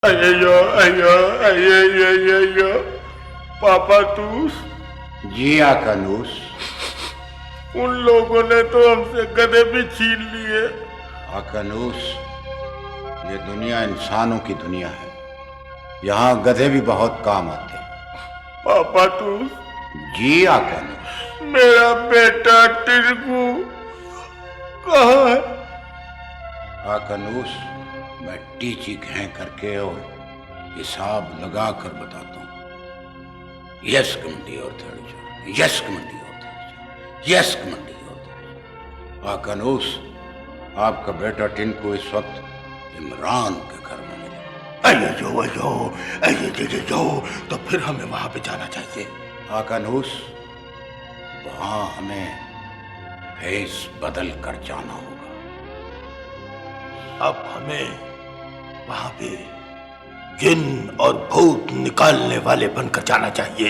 अय्यो अय्यो अय्यो अय्यो पापातूस। जी आकानूस। उन लोगों ने तो हमसे गधे भी छीन लिए। आकानूस, ये दुनिया इंसानों की दुनिया है, यहाँ गधे भी बहुत काम आते हैं। पापातूस, जी आकानूस। मेरा बेटा टिरकू कहाँ है? आकानूस, मैं टीची घें करके और हिसाब लगा कर बताता हूँ। यस कमंडी और थर्ड, यस कमंडी और थर्ड, यस कमंडी और थर्ड। आकानूस, आपका बेटा टिनको इस वक्त इमरान के घर में मिला। अयो तो फिर हमें वहां पे जाना चाहिए। आकानूस, वहां हमें भेस बदल कर जाना होगा। अब हमें वहां पे जिन और भूत निकालने वाले बनकर जाना चाहिए।